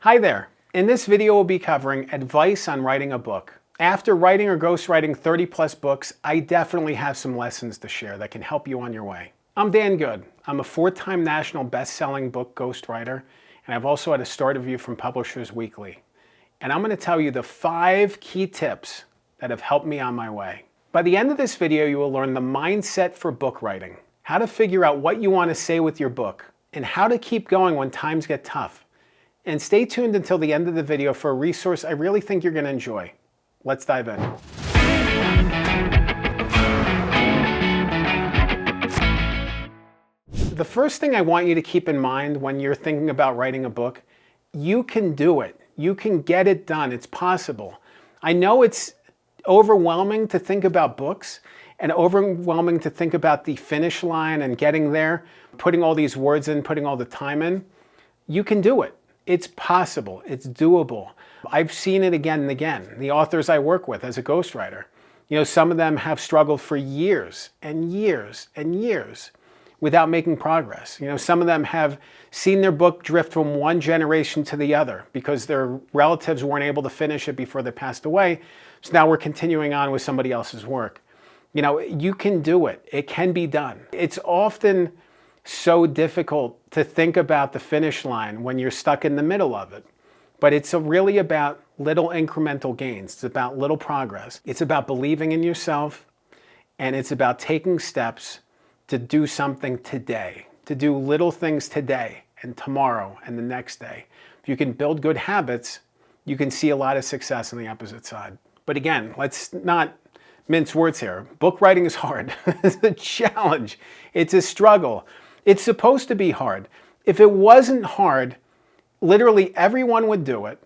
Hi there. In this video, we'll be covering advice on writing a book. After writing or ghostwriting 30 plus books, I definitely have some lessons to share that can help you on your way. I'm Dan Good. I'm a 4-time national best-selling book ghostwriter, and I've also had a star review from Publishers Weekly. And I'm going to tell you the 5 key tips that have helped me on my way. By the end of this video, you will learn the mindset for book writing, how to figure out what you want to say with your book, and how to keep going when times get tough. And stay tuned until the end of the video for a resource I really think you're going to enjoy. Let's dive in. The first thing I want you to keep in mind when you're thinking about writing a book, you can do it. You can get it done. It's possible. I know it's overwhelming to think about books and overwhelming to think about the finish line and getting there, putting all these words in, putting all the time in. You can do it. It's possible. It's doable. I've seen it again and again. The authors I work with as a ghostwriter, some of them have struggled for years and years and years without making progress. Some of them have seen their book drift from one generation to the other because their relatives weren't able to finish it before they passed away. So now we're continuing on with somebody else's work. You can do it. It can be done. It's often so difficult to think about the finish line when you're stuck in the middle of it. But it's really about little incremental gains. It's about little progress. It's about believing in yourself, and it's about taking steps to do something today, to do little things today and tomorrow and the next day. If you can build good habits, you can see a lot of success on the opposite side. But again, let's not mince words here. Book writing is hard. It's a challenge. It's a struggle. It's supposed to be hard. If it wasn't hard, literally everyone would do it,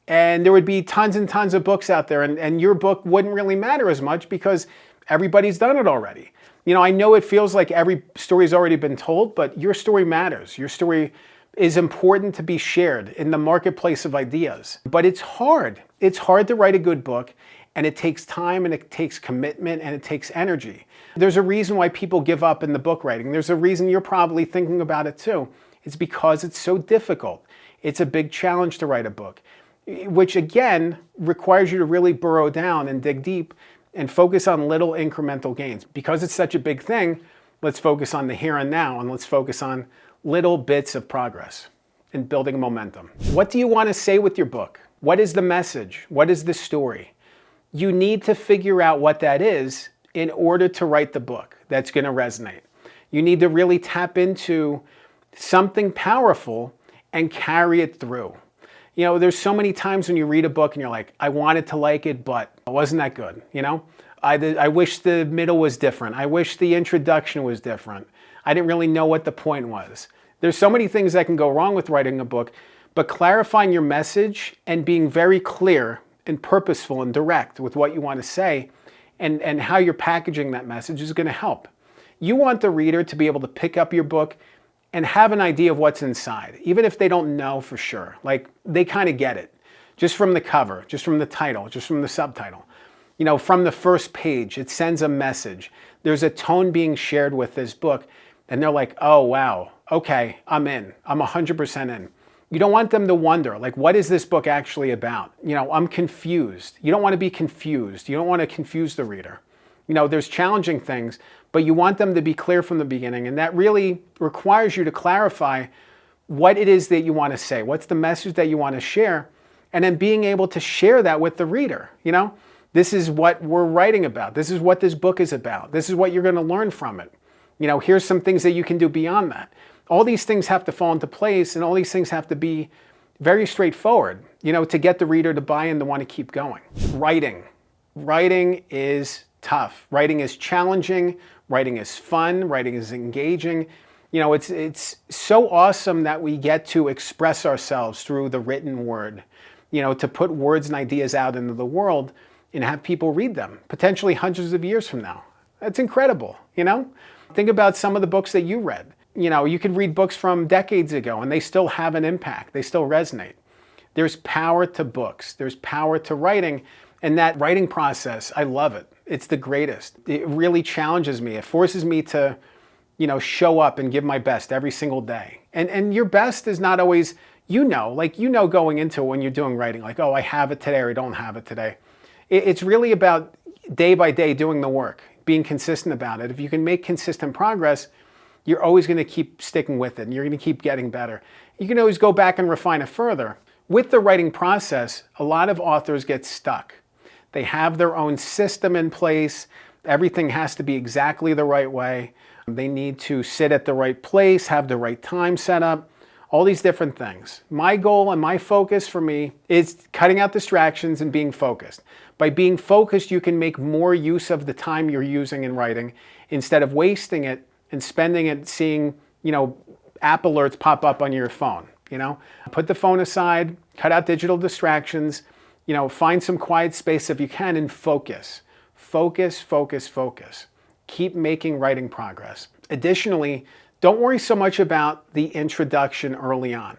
and there would be tons and tons of books out there, and your book wouldn't really matter as much because everybody's done it already. I know it feels like every story's already been told, but your story matters. Your story is important to be shared in the marketplace of ideas. But it's hard. It's hard to write a good book, and it takes time, and it takes commitment, and it takes energy. There's a reason why people give up in the book writing. There's a reason you're probably thinking about it too. It's because it's so difficult. It's a big challenge to write a book, which again requires you to really burrow down and dig deep and focus on little incremental gains. Because it's such a big thing, let's focus on the here and now, and let's focus on little bits of progress and building momentum. What do you want to say with your book? What is the message? What is the story? You need to figure out what that is in order to write the book that's going to resonate. You need to really tap into something powerful and carry it through. There's so many times when you read a book and you're like, I wanted to like it, but it wasn't that good. I wish the middle was different. I wish the introduction was different. I didn't really know what the point was. There's so many things that can go wrong with writing a book, but clarifying your message and being very clear and purposeful and direct with what you want to say and how you're packaging that message is going to help. You want the reader to be able to pick up your book and have an idea of what's inside, even if they don't know for sure. Like, they kind of get it, just from the cover, just from the title, just from the subtitle. From the first page, it sends a message. There's a tone being shared with this book, and they're like, oh, wow, okay, I'm in. I'm 100% in. You don't want them to wonder, like, what is this book actually about? I'm confused. You don't want to be confused. You don't want to confuse the reader. There's challenging things, but you want them to be clear from the beginning, and that really requires you to clarify what it is that you want to say. What's the message that you want to share? And then being able to share that with the reader. This is what we're writing about. This is what this book is about. This is what you're going to learn from it. Here's some things that you can do beyond that. All these things have to fall into place, and all these things have to be very straightforward, to get the reader to buy in, to want to keep going. Writing is tough. Writing is challenging. Writing is fun. Writing is engaging. It's so awesome that we get to express ourselves through the written word, to put words and ideas out into the world and have people read them, potentially hundreds of years from now. That's incredible, Think about some of the books that you read. You could read books from decades ago and they still have an impact. They still resonate. There's power to books. There's power to writing. And that writing process, I love it. It's the greatest. It really challenges me. It forces me to, show up and give my best every single day. And your best is not always going into when you're doing writing, like, oh, I have it today or I don't have it today. It's really about day by day doing the work, being consistent about it. If you can make consistent progress, you're always going to keep sticking with it and you're going to keep getting better. You can always go back and refine it further. With the writing process, a lot of authors get stuck. They have their own system in place. Everything has to be exactly the right way. They need to sit at the right place, have the right time set up, all these different things. My goal and my focus for me is cutting out distractions and being focused. By being focused, you can make more use of the time you're using in writing instead of wasting it and spending it seeing, app alerts pop up on your phone. Put the phone aside, cut out digital distractions, find some quiet space if you can and focus. Focus, focus, focus. Keep making writing progress. Additionally, don't worry so much about the introduction early on.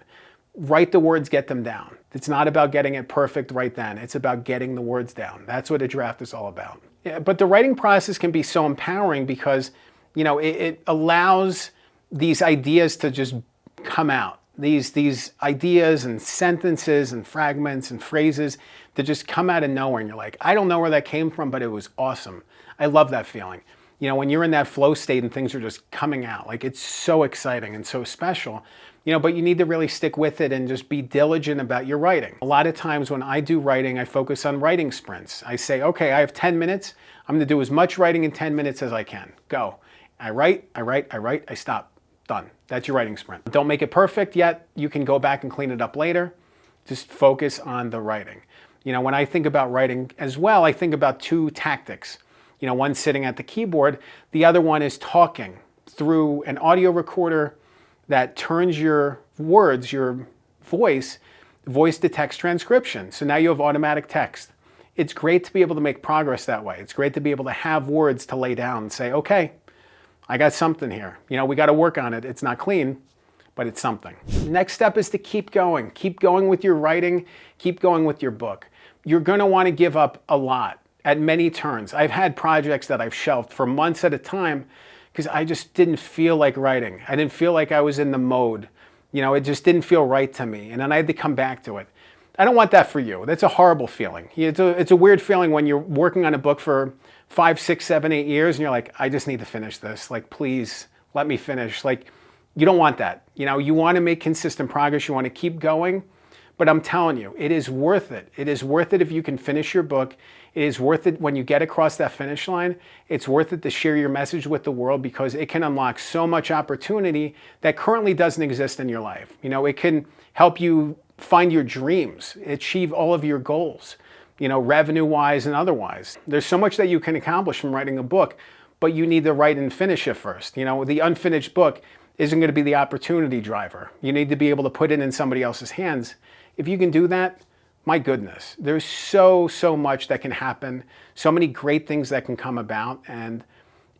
Write the words, get them down. It's not about getting it perfect right then. It's about getting the words down. That's what a draft is all about. Yeah, but the writing process can be so empowering because, it allows these ideas to just come out. These ideas and sentences and fragments and phrases that just come out of nowhere and you're like, I don't know where that came from, but it was awesome. I love that feeling. When you're in that flow state and things are just coming out, like it's so exciting and so special, but you need to really stick with it and just be diligent about your writing. A lot of times when I do writing, I focus on writing sprints. I say, okay, I have 10 minutes. I'm gonna do as much writing in 10 minutes as I can. Go. I write, I stop. Done. That's your writing sprint. Don't make it perfect yet. You can go back and clean it up later. Just focus on the writing. When I think about writing as well, I think about two tactics. One sitting at the keyboard. The other one is talking through an audio recorder that turns your words, your voice to text transcription. So now you have automatic text. It's great to be able to make progress that way. It's great to be able to have words to lay down and say, okay, I got something here. We got to work on it. It's not clean, but it's something. Next step is to keep going. Keep going with your writing. Keep going with your book. You're going to want to give up a lot at many turns. I've had projects that I've shelved for months at a time because I just didn't feel like writing. I didn't feel like I was in the mode. It just didn't feel right to me. And then I had to come back to it. I don't want that for you. That's a horrible feeling. It's a weird feeling when you're working on a book for 5, 6, 7, 8 years and you're like, I just need to finish this. Like, please let me finish. Like, you don't want that. You want to make consistent progress. You want to keep going. But I'm telling you, it is worth it. It is worth it if you can finish your book. It is worth it when you get across that finish line. It's worth it to share your message with the world because it can unlock so much opportunity that currently doesn't exist in your life. It can help you find your dreams, achieve all of your goals, revenue-wise and otherwise. There's so much that you can accomplish from writing a book, but you need to write and finish it first. The unfinished book isn't going to be the opportunity driver. You need to be able to put it in somebody else's hands. If you can do that, my goodness, there's so much that can happen, so many great things that can come about, and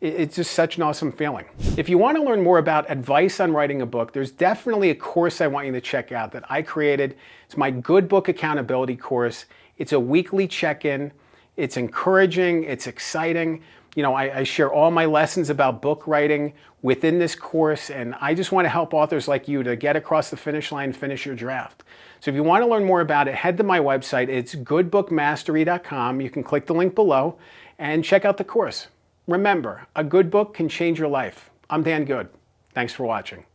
it's just such an awesome feeling. If you want to learn more about advice on writing a book, there's definitely a course I want you to check out that I created. It's my Good Book Accountability course. It's a weekly check-in. It's encouraging. It's exciting. I share all my lessons about book writing within this course, and I just want to help authors like you to get across the finish line and finish your draft. So if you want to learn more about it, head to my website. It's goodbookmastery.com. You can click the link below and check out the course. Remember, a good book can change your life. I'm Dan Good. Thanks for watching.